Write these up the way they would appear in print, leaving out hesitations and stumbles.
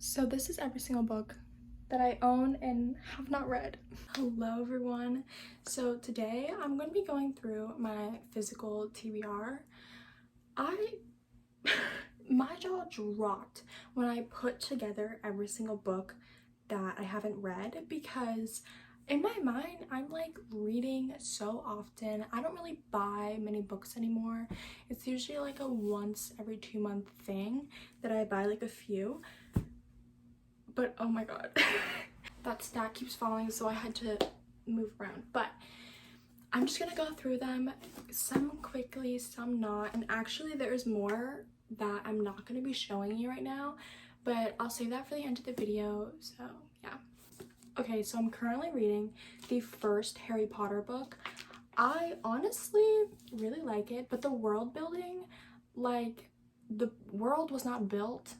So this is every single book that I own and have not read. Hello everyone. So today I'm going to be going through my physical TBR. My jaw dropped when I put together every single book that I haven't read, because in my mind I'm like reading so often. I don't really buy many books anymore. It's usually like a once every 2 month thing that I buy like a few. But oh my god, that stack keeps falling, so I had to move around. But I'm just gonna go through them, some quickly, some not. And actually there's more that I'm not gonna be showing you right now, but I'll save that for the end of the video. So yeah. Okay, so I'm currently reading the first Harry Potter book. I honestly really like it, but the world building, like, the world was not built.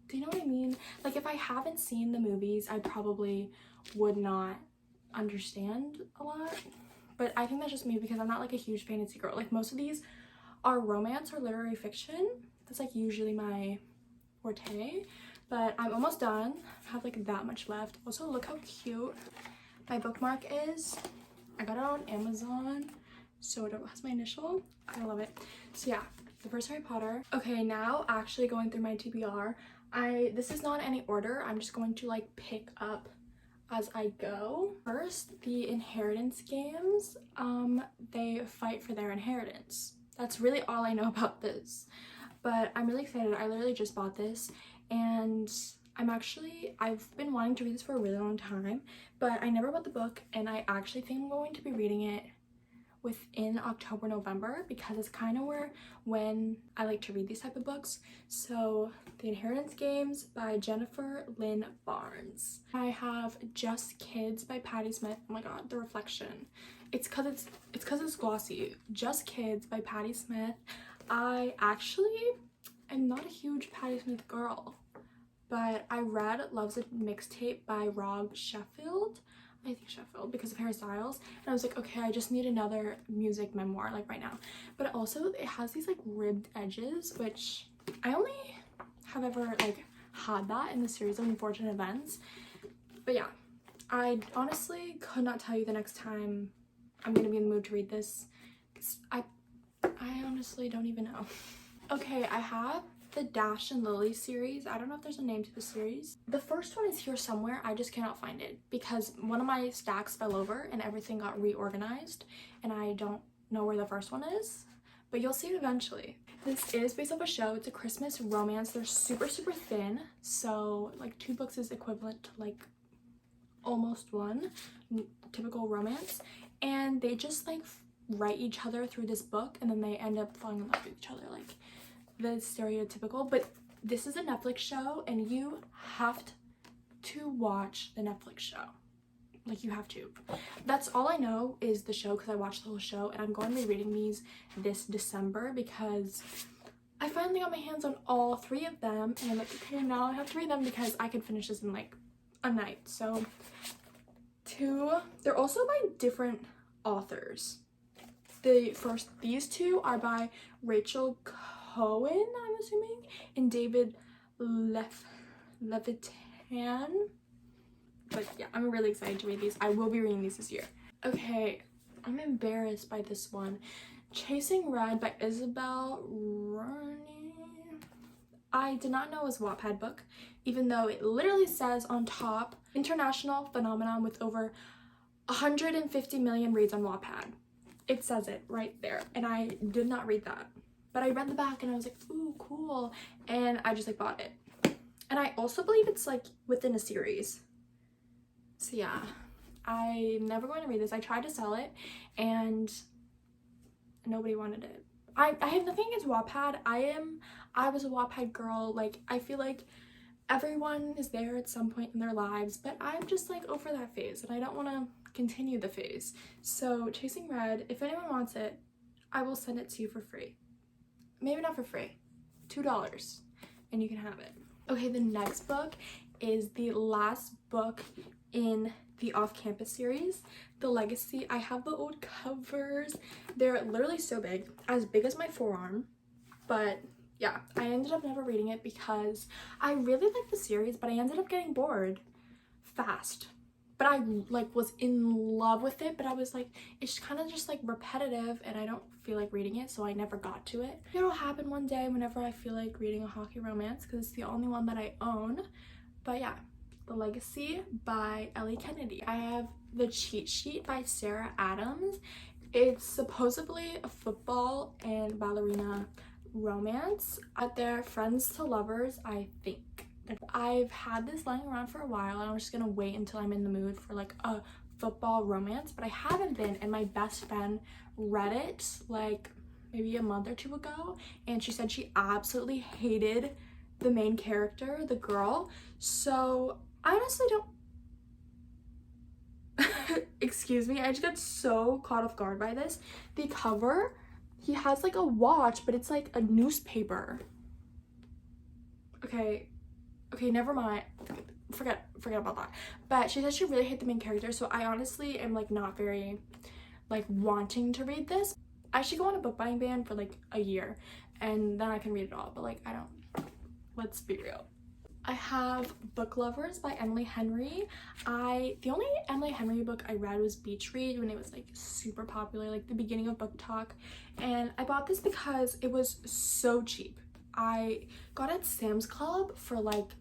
Do you know what I mean? Like, if I haven't seen the movies, I probably would not understand a lot. But I think that's just me, because I'm not like a huge fantasy girl. Like, most of these are romance or literary fiction. That's like usually my forte. But I'm almost done. I have like that much left. Also, look how cute my bookmark is. I got it on Amazon, so it has my initial. I love it. So yeah, the first Harry Potter. Okay, now actually going through my TBR. This is not in any order. I'm just going to like pick up as I go. First, the inheritance games. They fight for their inheritance. That's really all I know about this. But I'm really excited. I literally just bought this, and I've been wanting to read this for a really long time, but I never bought the book, and I actually think I'm going to be reading it within October, November, because it's kind of when I like to read these type of books. So The Inheritance Games by Jennifer Lynn Barnes. I have Just Kids by Patti Smith. Oh my god, the reflection. It's because it's glossy. Just Kids by Patti Smith. I actually am not a huge Patti Smith girl, but I read Love's a Mixtape by Rob Sheffield. I think Sheffield, because of Harry Styles, and I was like, okay, I just need another music memoir like right now. But also it has these like ribbed edges, which I only have ever like had that in the series of Unfortunate Events. But yeah, I honestly could not tell you the next time I'm gonna be in the mood to read this, because I honestly don't even know. Okay, I have the Dash and Lily series. I don't know if there's a name to the series. The first one is here somewhere. I just cannot find it because one of my stacks fell over and everything got reorganized, and I don't know where the first one is, but you'll see it eventually. This is based off a show. It's a Christmas romance. They're super thin, so like 2 books is equivalent to like almost one typical romance, and they just like write each other through this book, and then they end up falling in love with each other, like the stereotypical. But this is a Netflix show, and you have to watch the Netflix show. Like, you have to. That's all I know is the show, because I watched the whole show, and I'm going to be reading these this December because I finally got my hands on all 3 of them, and I'm like, okay, now I have to read them because I can finish this in like a night. So they're also by different authors. These 2 are by Rachel Cohen, I'm assuming, and David Levitan. But yeah, I'm really excited to read these. I will be reading these this year. Okay, I'm embarrassed by this one. Chasing Red by Isabel Rooney. I did not know it was a Wattpad book, even though it literally says on top, international phenomenon with over 150 million reads on Wattpad. It says it right there, and I did not read that. But I read the back and I was like, ooh, cool. And I just like bought it. And I also believe it's like within a series. So yeah, I'm never going to read this. I tried to sell it and nobody wanted it. I have nothing against Wattpad. I was a Wattpad girl. Like, I feel like everyone is there at some point in their lives, but I'm just like over that phase, and I don't want to continue the phase. So Chasing Red, if anyone wants it, I will send it to you for free. Maybe not for free, $2, and you can have it. Okay, the next book is the last book in the Off-Campus series, The Legacy. I have the old covers. They're literally so big as my forearm, but yeah, I ended up never reading it because I really liked the series, but I ended up getting bored fast. But I like was in love with it, but I was like, it's kind of just like repetitive and I don't feel like reading it, so I never got to it. It'll happen one day whenever I feel like reading a hockey romance because it's the only one that I own. But yeah, The Legacy by Ellie Kennedy. I have The Cheat Sheet by Sarah Adams. It's supposedly a football and ballerina romance. They're friends to lovers, I think. I've had this lying around for a while and I'm just gonna wait until I'm in the mood for like a football romance, but I haven't been, and my best friend read it like maybe a month or two ago and she said she absolutely hated the main character, the girl. So I honestly don't excuse me, I just got so caught off guard by this. The cover, he has like a watch, but it's like a newspaper. Okay, never mind. Forget about that. But she said she really hated the main character, so I honestly am like not very like wanting to read this. I should go on a book buying ban for like a year and then I can read it all, but like I don't. Let's be real. I have Book Lovers by Emily Henry. The only Emily Henry book I read was Beach Read when it was like super popular, like the beginning of Book Talk, and I bought this because it was so cheap. I got it at Sam's Club for like,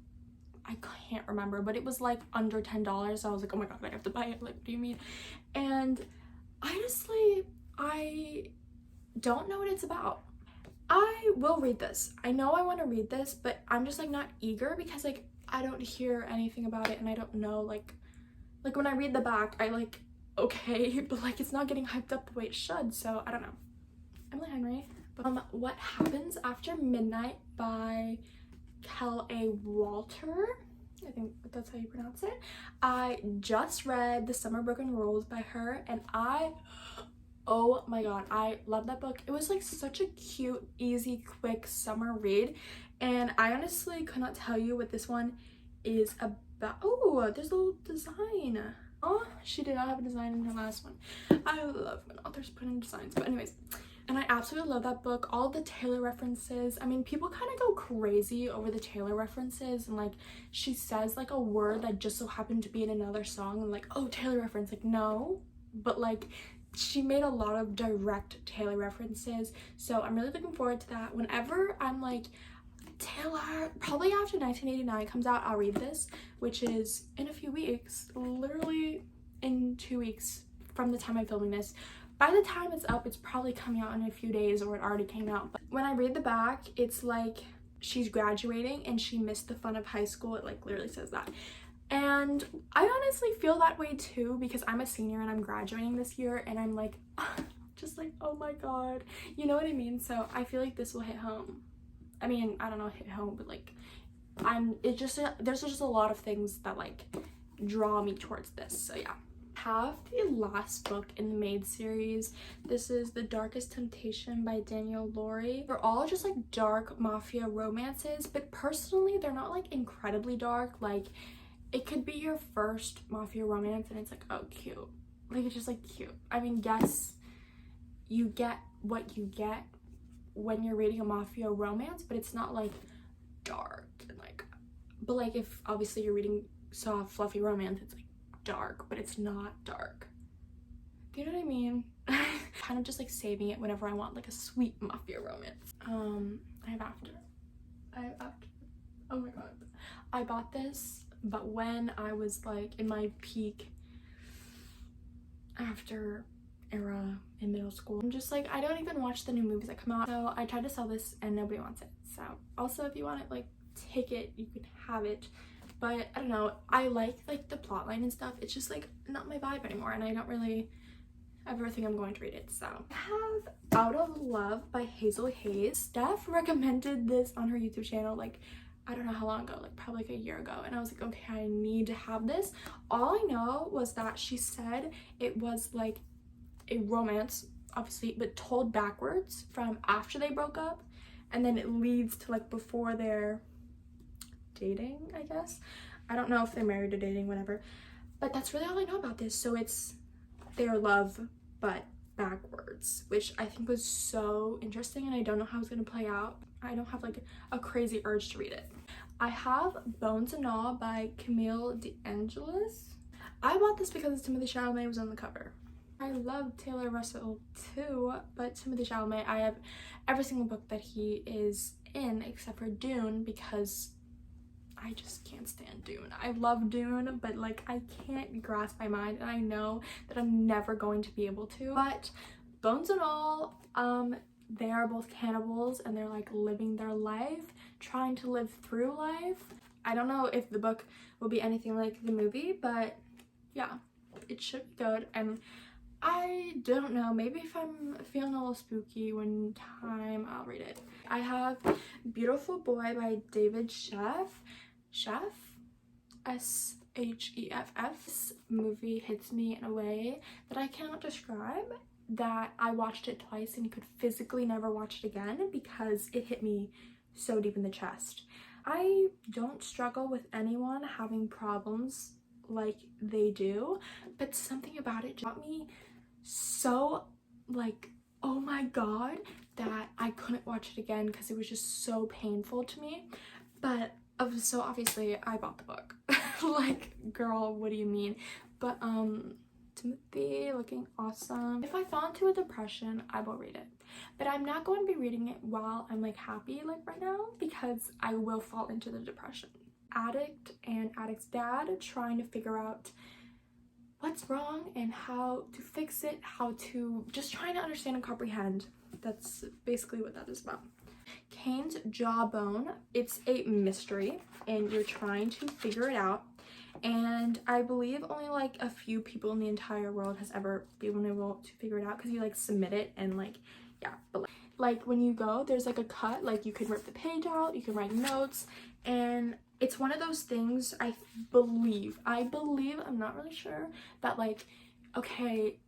I can't remember, but it was like under $10. So I was like, oh my god, I have to buy it. Like, what do you mean? And honestly, I don't know what it's about. I will read this. I know I want to read this, but I'm just like not eager because like I don't hear anything about it and I don't know like when I read the back, I like, okay, but like it's not getting hyped up the way it should. So I don't know. Emily Henry. What Happens After Midnight by Kel A. Walter. I think that's how you pronounce it. I just read The Summer Broken Rules by her and oh my god, I love that book. It was like such a cute, easy, quick summer read, and I honestly could not tell you what this one is about. Oh, there's a little design. Oh, she did not have a design in her last one. I love when authors put in designs, but anyways, and I absolutely love that book. All the Taylor references. I mean, people kind of go crazy over the Taylor references and like she says like a word that just so happened to be in another song and like, oh, Taylor reference. Like, no, but like she made a lot of direct Taylor references, so I'm really looking forward to that. Whenever I'm like, Taylor, probably after 1989 comes out, I'll read this, which is in a few weeks, literally in 2 weeks from the time I'm filming this. By the time it's up, it's probably coming out in a few days or it already came out. But when I read the back, it's like she's graduating and she missed the fun of high school. It like literally says that. And I honestly feel that way too because I'm a senior and I'm graduating this year and I'm like, just like, oh my god, you know what I mean? So I feel like this will hit home. I mean, I don't know, hit home, but like there's just a lot of things that like draw me towards this. So yeah. Have the last book in the Maid series. This is The Darkest Temptation by Danielle Laurie. They're all just like dark mafia romances, but personally they're not like incredibly dark. Like it could be your first mafia romance and it's like, oh, cute. Like it's just like cute. I mean, yes, you get what you get when you're reading a mafia romance, but it's not like dark and like, but like if obviously you're reading soft fluffy romance, it's like dark, but it's not dark. Do you know what I mean? Kind of just like saving it whenever I want like a sweet mafia romance. I have After. Oh my god. I bought this, but when I was like in my peak After era in middle school, I'm just like, I don't even watch the new movies that come out. So I tried to sell this and nobody wants it. So also if you want it, like take it, you can have it. But I don't know, I like the plot line and stuff. It's just like not my vibe anymore and I don't really ever think I'm going to read it. So I have Out of Love by Hazel Hayes. Steph recommended this on her YouTube channel like I don't know how long ago, like probably like a year ago, and I was like, okay, I need to have this. All I know was that she said it was like a romance, obviously, but told backwards from after they broke up, and then it leads to like before they're dating, I guess. I don't know if they're married or dating, whatever, but that's really all I know about this. So it's their love but backwards, which I think was so interesting and I don't know how it's gonna play out. I don't have like a crazy urge to read it. I have Bones and All by Camille DeAngelis. I bought this because Timothée Chalamet was on the cover. I love Taylor Russell too, but Timothée Chalamet, I have every single book that he is in except for Dune because I just can't stand Dune. I love Dune, but like I can't grasp my mind, and I know that I'm never going to be able to. But Bones and All, they are both cannibals and they're like living their life, trying to live through life. I don't know if the book will be anything like the movie, but yeah, it should be good. And I don't know, maybe if I'm feeling a little spooky one time, I'll read it. I have Beautiful Boy by David Sheff. S-H-E-F-F. This movie hits me in a way that I cannot describe, that I watched it twice and could physically never watch it again because it hit me so deep in the chest. I don't struggle with anyone having problems like they do, but something about it got me so like, oh my god, that I couldn't watch it again because it was just so painful to me. But so obviously I bought the book. Like, girl, what do you mean? But Timothy looking awesome. If I fall into a depression, I will read it, but I'm not going to be reading it while I'm like happy like right now because I will fall into the depression. Addict and Addict's Dad trying to figure out what's wrong and how to fix it, how to just trying to understand and comprehend. That's basically what that is about. Cain's Jawbone, it's a mystery and you're trying to figure it out, and I believe only like a few people in the entire world has ever been able to figure it out because you like submit it and like, yeah, but like when you go, there's like a cut, like you can rip the page out, you can write notes, and it's one of those things, I believe, I'm not really sure, that like, okay,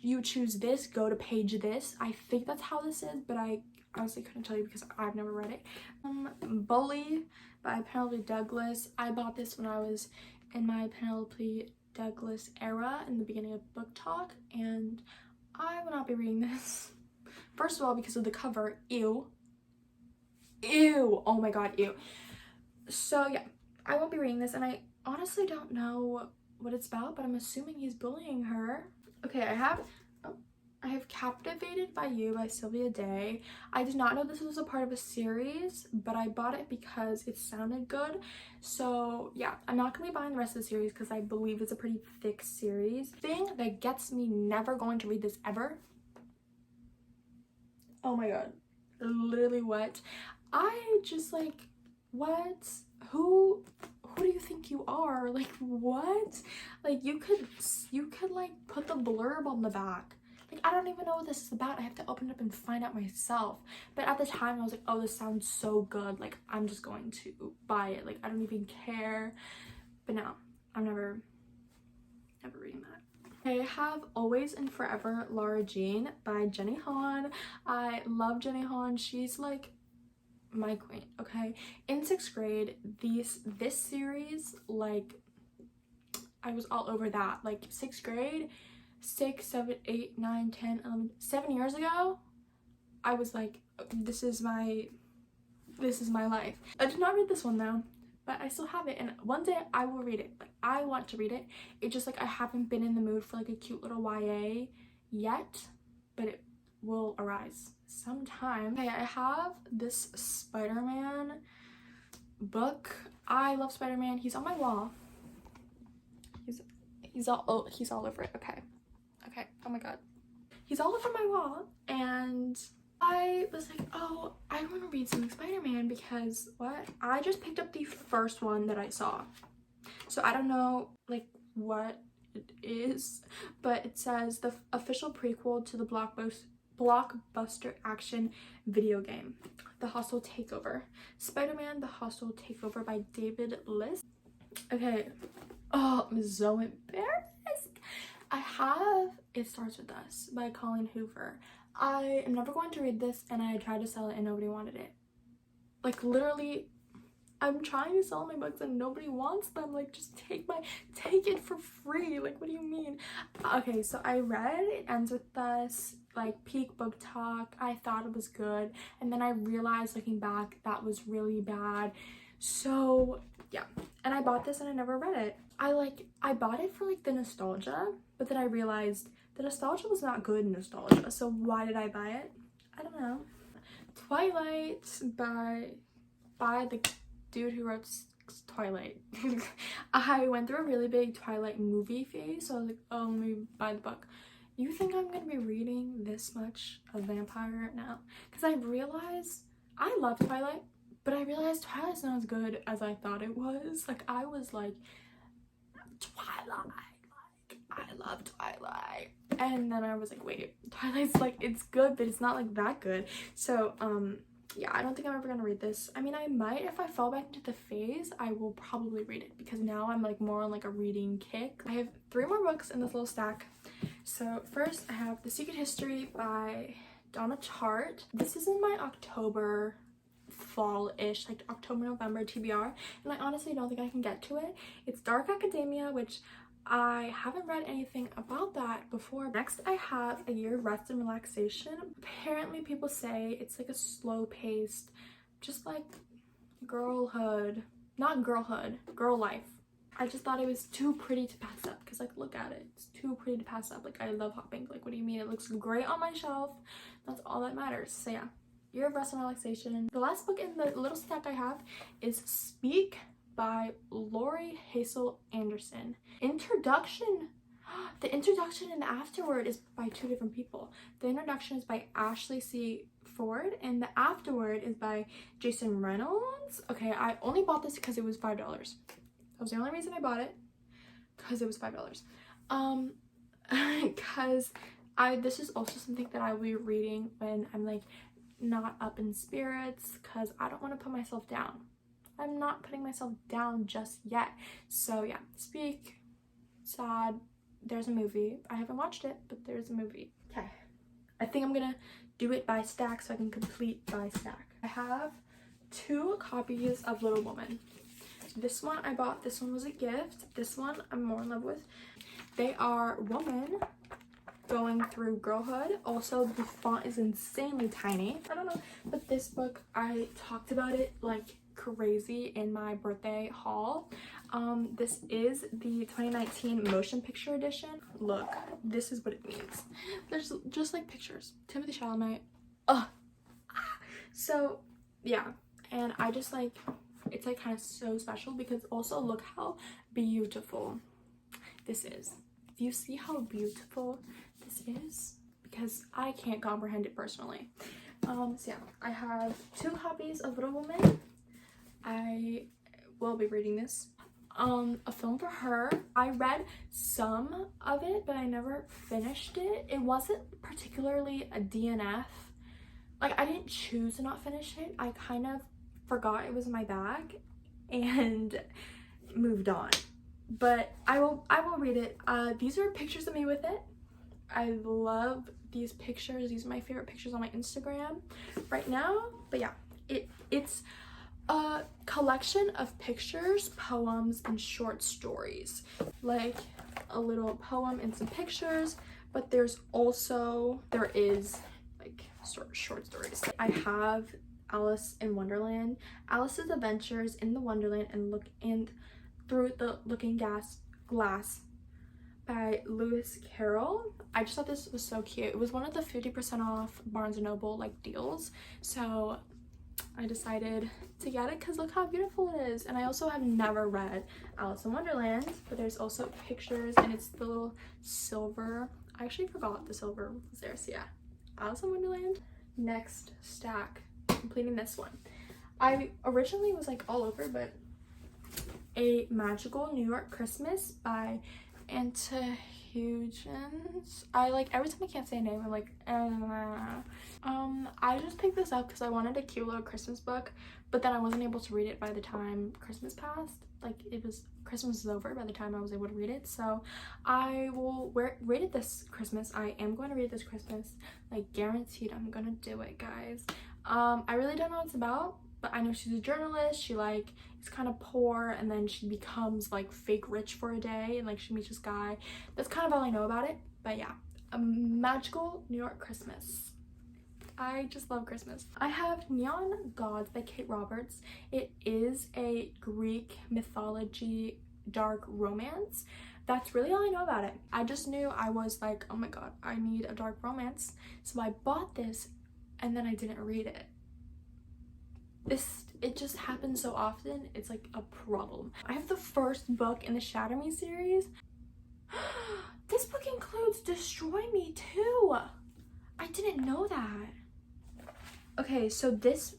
you choose this, go to page this. I think that's how this is, but I honestly couldn't tell you because I've never read it. Bully by Penelope Douglas. I bought this when I was in my Penelope Douglas era in the beginning of book talk, and I will not be reading this. First of all, because of the cover, ew, oh my god, ew. So yeah, I won't be reading this, and I honestly don't know what it's about, but I'm assuming he's bullying her. Okay, I have Captivated by You by Sylvia Day. I did not know this was a part of a series, but I bought it because it sounded good. So yeah, I'm not gonna be buying the rest of the series because I believe it's a pretty thick series. Thing that gets me never going to read this ever. Oh my god, literally what? I just like, what? Who do you think you are? Like, what? Like, you could like put the blurb on the back. Like, I don't even know what this is about. I have to open it up and find out myself. But at the time I was like, oh, this sounds so good, like I'm just going to buy it. Like, I don't even care. But no, I'm never reading that. I have Always and Forever Lara Jean by Jenny Han. I love Jenny Han. She's like my queen, okay? In 6th grade, this series, like, I was all over that. Like, 6th grade, 6, 7, 8, 9, 10, 11, 7 years ago, I was like, this is my life. I did not read this one though, but I still have it, and one day I will read it. Like, I want to read it. It's just like I haven't been in the mood for like a cute little YA yet, but it will arise sometime. Okay, I have this Spider-Man book. I love Spider-Man. He's on my wall. He's all over it. Okay, oh my god, he's all over my wall, and I was like, oh, I want to read something Spider-Man because what? I just picked up the first one that I saw, so I don't know like what it is, but it says the official prequel to the blockbuster action video game, The Hostile Takeover. Spider-Man: The Hostile Takeover by David Liss. Okay, oh, I'm so embarrassed. I have It Starts With Us by Colleen Hoover. I am never going to read this, and I tried to sell it and nobody wanted it. Like, literally, I'm trying to sell my books and nobody wants them. Like, just take it for free. Like, what do you mean? Okay, so I read It Ends With Us like peak book talk. I thought it was good, and then I realized looking back that was really bad. So yeah, and I bought this and I never read it. I bought it for like the nostalgia, but then I realized the nostalgia was not good nostalgia, so why did I buy it? I don't know. Twilight by the dude who wrote Twilight. I went through a really big Twilight movie phase, so I was like, oh, let me buy the book. You think I'm gonna be reading this much of vampire now? Because I realized I love Twilight, but I realized Twilight's not as good as I thought it was. Like, I was like, Twilight, like, I love Twilight. And then I was like, wait, Twilight's like, it's good, but it's not like that good. So, yeah, I don't think I'm ever gonna read this. I mean, I might. If I fall back into the phase, I will probably read it, because now I'm like more on like a reading kick. I have 3 more books in this little stack. So first I have The Secret History by Donna Tartt. This is in my October fall-ish, like October, November TBR, and I honestly don't think I can get to it. It's Dark Academia, which I haven't read anything about that before. Next, I have A Year of Rest and Relaxation. Apparently people say it's like a slow-paced, just like girlhood, not girlhood, girl life. I just thought it was too pretty to pass up, because like, look at it, it's too pretty to pass up. Like, I love hot pink. Like, what do you mean? It looks great on my shelf. That's all that matters. So yeah, Year of Rest and Relaxation. The last book in the little stack I have is Speak by Lori Hazel Anderson. Introduction. The introduction and the afterword is by 2 different people. The introduction is by Ashley C. Ford, and the afterword is by Jason Reynolds. Okay, I only bought this because it was $5. That was the only reason I bought it, because it was $5. Because this is also something that I will be reading when I'm like not up in spirits, because I don't want to put myself down. I'm not putting myself down just yet. So yeah, Speak, sad. There's a movie. I haven't watched it, but there's a movie. Okay, I think I'm gonna do it by stack so I can complete by stack. I have 2 copies of Little Woman. This one I bought. This one was a gift. This one I'm more in love with. They are women going through girlhood. Also, the font is insanely tiny. I don't know, but this book, I talked about it like crazy in my birthday haul. This is the 2019 motion picture edition. Look, this is what it means. There's just like pictures. Timothée Chalamet. So yeah, and I just like, it's like kind of so special, because also look how beautiful this is. Do you see how beautiful this is? Because I can't comprehend it personally. So yeah, I have 2 copies of Little Woman. I will be reading this. A Film for Her. I read some of it, but I never finished it. It wasn't particularly a DNF. Like, I didn't choose to not finish it. I kind of forgot it was in my bag and moved on. But I will read it. These are pictures of me with it. I love these pictures. These are my favorite pictures on my Instagram right now. But yeah, it's a collection of pictures, poems, and short stories. Like a little poem and some pictures, but there is like short stories. I have Alice in Wonderland. Alice's Adventures in the Wonderland and Through the Looking Glass by Lewis Carroll. I just thought this was so cute. It was one of the 50% off Barnes & Noble like deals, so I decided to get it because look how beautiful it is. And I also have never read Alice in Wonderland, but there's also pictures, and it's the little silver. I actually forgot the silver was there. So yeah, Alice in Wonderland. Next stack, completing this one. I originally was like all over, but A Magical New York Christmas by Anta Hughes. I like, every time I can't say a name, I'm like, I just picked this up because I wanted a cute little Christmas book, but then I wasn't able to read it by the time Christmas passed. Like, Christmas was over by the time I was able to read it, so I will read it this Christmas. I am going to read it this Christmas, like guaranteed. I'm gonna do it, guys. I really don't know what it's about, but I know she's a journalist. She like is kind of poor, and then she becomes like fake rich for a day, and like she meets this guy. That's kind of all I know about it. But yeah, A Magical New York Christmas. I just love Christmas. I have Neon Gods by Kate Roberts. It is a Greek mythology dark romance. That's really all I know about it. I just knew I was like, oh my god, I need a dark romance. So I bought this and then I didn't read it. It just happens so often, it's like a problem. I have the first book in the Shatter Me series. This book includes Destroy Me too. I didn't know that. Okay, so this,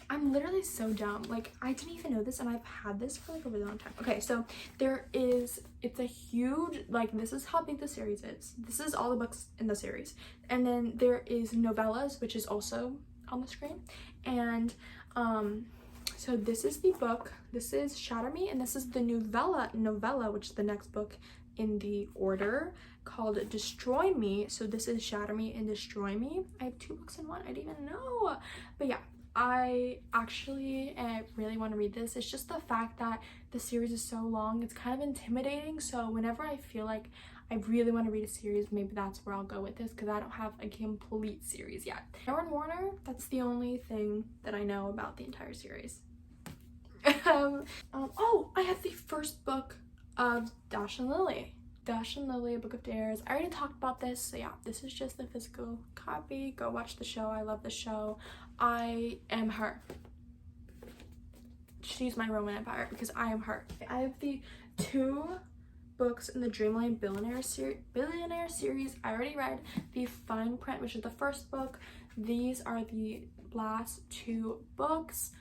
I'm literally so dumb. Like, I didn't even know this and I've had this for like a really long time. Okay, so it's a huge, like, this is how big the series is. This is all the books in the series. And then there is novellas, which is also on the screen. And so this is the book. This is Shatter Me, and this is the novella, which is the next book in the order, called Destroy Me. So this is Shatter Me and Destroy Me. I have 2 books in one. I didn't even know. But yeah, I actually really want to read this. It's just the fact that the series is so long, it's kind of intimidating. So whenever I feel like I really want to read a series, maybe that's where I'll go with this, because I don't have a complete series yet. Aaron Warner, that's the only thing that I know about the entire series. Oh, I have the first book of Dash and Lily. Dash and Lily, A Book of Dares. I already talked about this, so yeah, this is just the physical copy. Go watch the show. I love the show. I am her. She's my Roman Empire because I am her. I have the 2 books in the Dreamland Billionaire series. I already read the fine print, which is the first book. These are the last 2 books.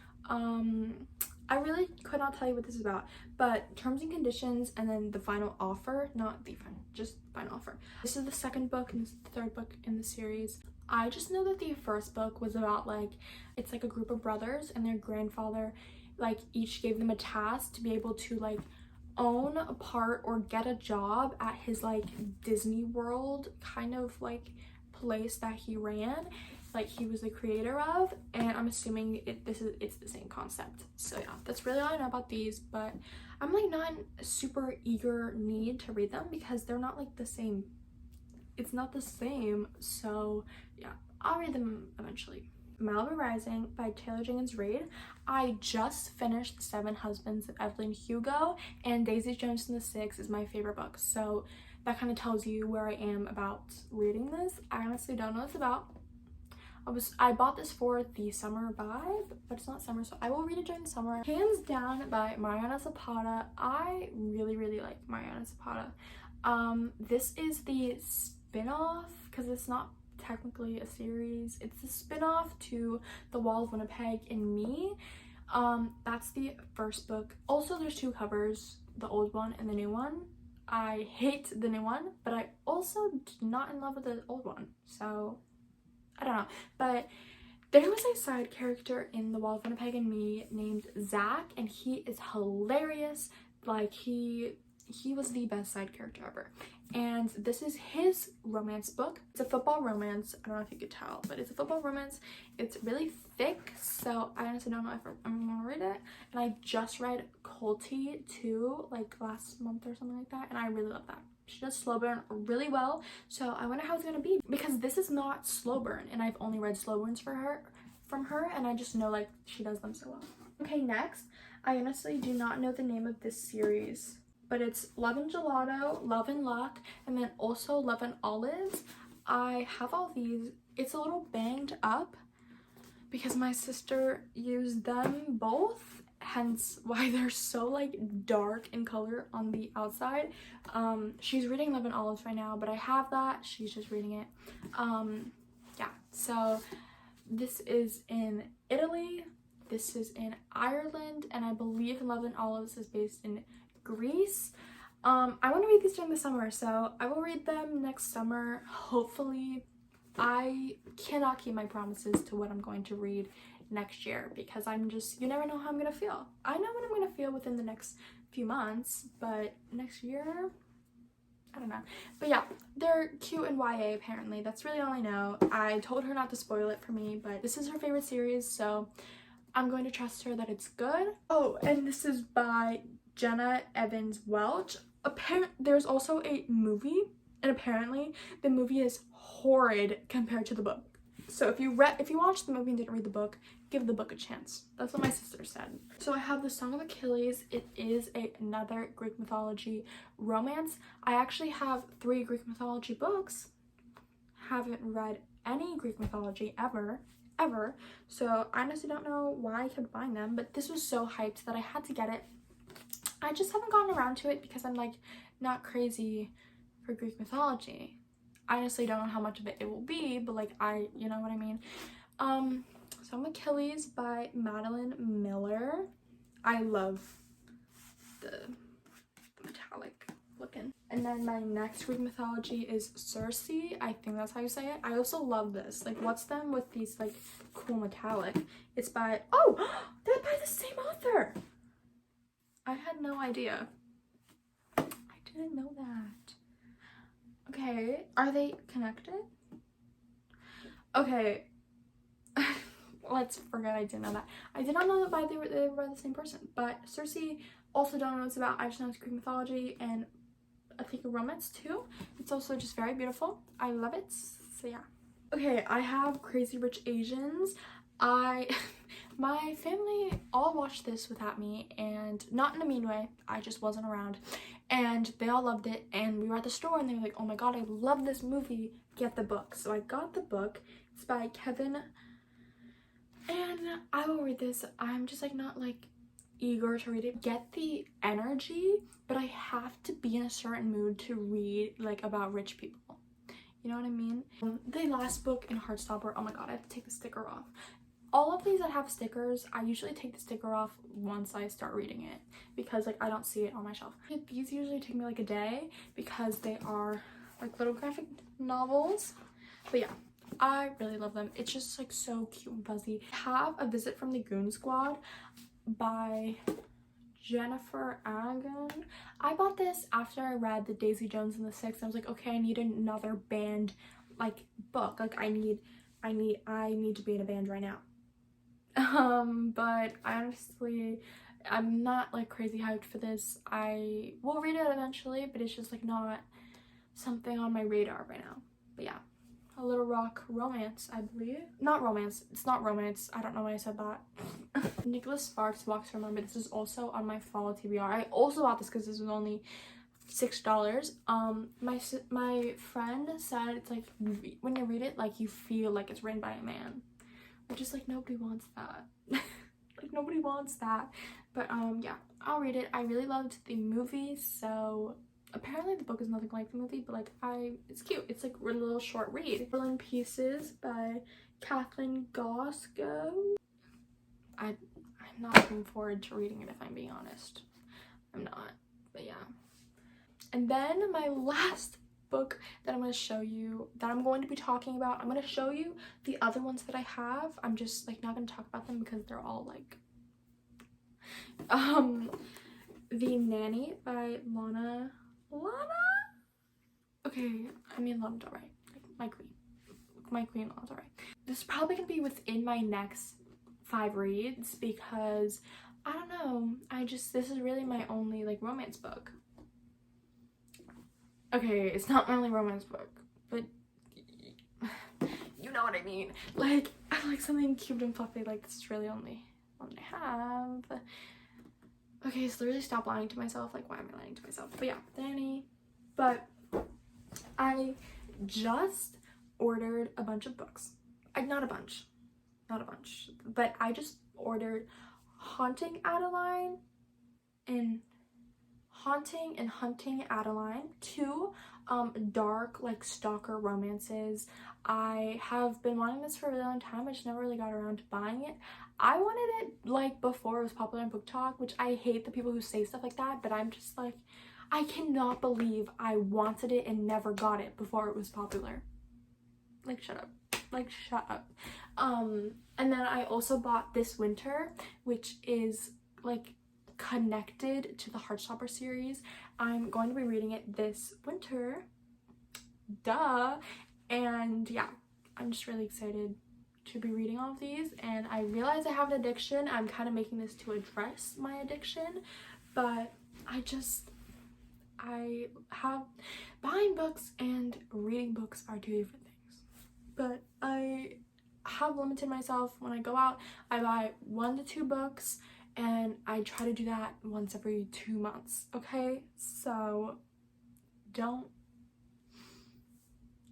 I really could not tell you what this is about, but terms and conditions, and then the final offer, not the final, just final offer. This is the second book and this is the 3rd book in the series. I just know that the first book was about, like, it's like a group of brothers and their grandfather, like, each gave them a task to be able to, like, own a part or get a job at his, like, Disney World kind of, like, place that he ran, like he was the creator of, and I'm assuming it's the same concept. So yeah, that's really all I know about these, but I'm like not in a super eager need to read them because they're not like the same. It's not the same, so yeah, I'll read them eventually. Malibu Rising by Taylor Jenkins Reid. I just finished The 7 Husbands of Evelyn Hugo, and Daisy Jones and the Six is my favorite book, so that kind of tells you where I am about reading this. I honestly don't know what it's about. I bought this for the summer vibe, but it's not summer, so I will read it during the summer. Hands Down by Mariana Zapata. I really like Mariana Zapata. This is the spin-off, because it's not technically a series. It's a spin-off to The Wall of Winnipeg and Me. That's the first book. Also, there's 2 covers, the old one and the new one. I hate the new one, but I also not in love with the old one, so I don't know. But there was a side character in The Wall of Winnipeg and Me named Zach, and he is hilarious. Like, he was the best side character ever. And this is his romance book. It's a football romance. I don't know if you could tell, but it's a football romance. It's really thick, so I honestly don't know if I'm gonna read it. And I just read Colty too, like last month or something like that, and I really love that. She does slow burn really well, so I wonder how it's gonna be, because this is not slow burn, and I've only read slow burns from her, and I just know like she does them so well. Okay, next, I honestly do not know the name of this series, but it's Love and Gelato, Love and Luck, and then also Love and Olives. I have all these. It's a little banged up because my sister used them both, hence why they're so like dark in color on the outside. She's reading Love and Olives right now, but I have that. She's just reading it. Yeah, so this is in Italy, this is in Ireland, and I believe Love and Olives is based in Greece. I want to read these during the summer, so I will read them next summer, hopefully. I cannot keep my promises to what I'm going to read next year, because you never know how I'm gonna feel. I know what I'm gonna feel within the next few months, but next year, I don't know. But yeah, they're cute and YA apparently. That's really all I know. I told her not to spoil it for me, but this is her favorite series, so I'm going to trust her that it's good. Oh, and this is by Jenna Evans Welch. Apparently, there's also a movie And apparently the movie is horrid compared to the book. So if you watched the movie and didn't read the book, give the book a chance. That's what my sister said. So I have the Song of Achilles. It is another Greek mythology romance. I actually have 3 Greek mythology books. Haven't read any Greek mythology ever. So I honestly don't know why I kept buying them, but this was so hyped that I had to get it. I just haven't gotten around to it because I'm like not crazy for Greek mythology. I honestly don't know how much of it will be, but like you know what I mean. Song of Achilles by Madeline Miller. I love the metallic looking. And then my next Greek mythology is Circe. I think that's how you say it. I also love this. Like, what's them with these like cool metallic? It's by, oh, they're by the same author. I had no idea. I didn't know that. Okay, are they connected? Okay, let's forget I didn't know that. I did not know that they were by the same person. But Circe, also don't know what it's about. I just know it's Greek mythology and I think a romance too. It's also just very beautiful. I love it. So yeah. Okay, I have Crazy Rich Asians. My family all watched this without me, and not in a mean way. I just wasn't around. And they all loved it, and we were at the store and they were like, oh my god, I love this movie. Get the book. So I got the book. It's by Kevin. And I will read this. I'm just like not like eager to read it. Get the energy, but I have to be in a certain mood to read like about rich people. You know what I mean? The last book in Heartstopper, oh my god, I have to take the sticker off. All of these that have stickers, I usually take the sticker off once I start reading it because like I don't see it on my shelf. These usually take me like a day because they are like little graphic novels. But yeah, I really love them. It's just like so cute and fuzzy. I have A Visit from the Goon Squad by Jennifer Agon. I bought this after I read the Daisy Jones and the Six. I was like, okay, I need another band like book. Like I need to be in a band right now. But honestly, I'm not like crazy hyped for this. I will read it eventually, but it's just like not something on my radar right now. But yeah, A Little Rock romance, I believe. Not romance. It's not romance. I don't know why I said that. Nicholas Sparks Walks from Remember. This is also on my fall TBR. I also bought this because this was only $6. My friend said it's like when you read it, like you feel like it's written by a man. Which is like nobody wants that. Like nobody wants that. But yeah, I'll read it. I really loved the movie, so apparently the book is nothing like the movie, but like it's cute. It's like a little short read. Berlin Pieces by Kathleen Gosco. I'm not looking forward to reading it if I'm being honest. I'm not, but yeah. And then my last book that I'm going to show you, that I'm going to be talking about, I'm going to show you the other ones that I have. I'm just like not going to talk about them because they're all like The Nanny by Lana. Okay, I mean Lana's alright. Like my queen Lana's alright. This is probably gonna be within my next 5 reads because I don't know, this is really my only like romance book. Okay, it's not my only romance book, but you know what I mean. Like, I like something cute and fluffy, like this is really only one I have. Okay, so literally stop lying to myself. Like, why am I lying to myself? But yeah, Danny. But I just ordered a bunch of books. Not a bunch, but I just ordered Haunting Adeline and Hunting Adeline, 2 dark like stalker romances. I have been wanting this for a really long time. I just never really got around to buying it. I wanted it like before it was popular on BookTok, which I hate the people who say stuff like that, but I'm just like, I cannot believe I wanted it and never got it before it was popular. Like, shut up. Like, shut up. And then I also bought This Winter, which is like connected to the Heartstopper series. I'm going to be reading it this winter. Duh. And yeah, I'm just really excited to be reading all of these. And I realize I have an addiction. I'm kind of making this to address my addiction, but I have buying books and reading books are two different things. But I have limited myself. When I go out, I buy 1 to 2 books, and I try to do that once every 2 months. Okay, so don't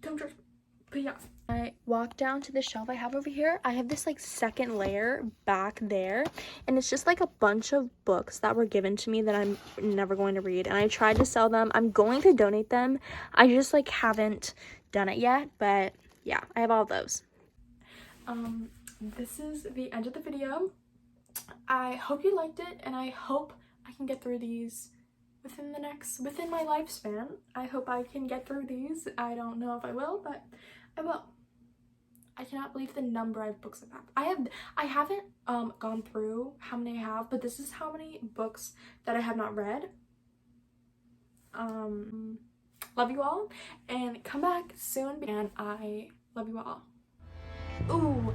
judge me. But yeah, I walk down to the shelf I have over here. I have this like second layer back there, and it's just like a bunch of books that were given to me that I'm never going to read, and I tried to sell them. I'm going to donate them. I just like haven't done it yet, but yeah, I have all those. This is the end of the video. I hope you liked it, and I hope I can get through these within my lifespan. I hope I can get through these. I don't know if I will, but I will. I cannot believe the number of books I have. I haven't gone through how many I have, but this is how many books that I have not read. Love you all, and come back soon, and I love you all. Ooh,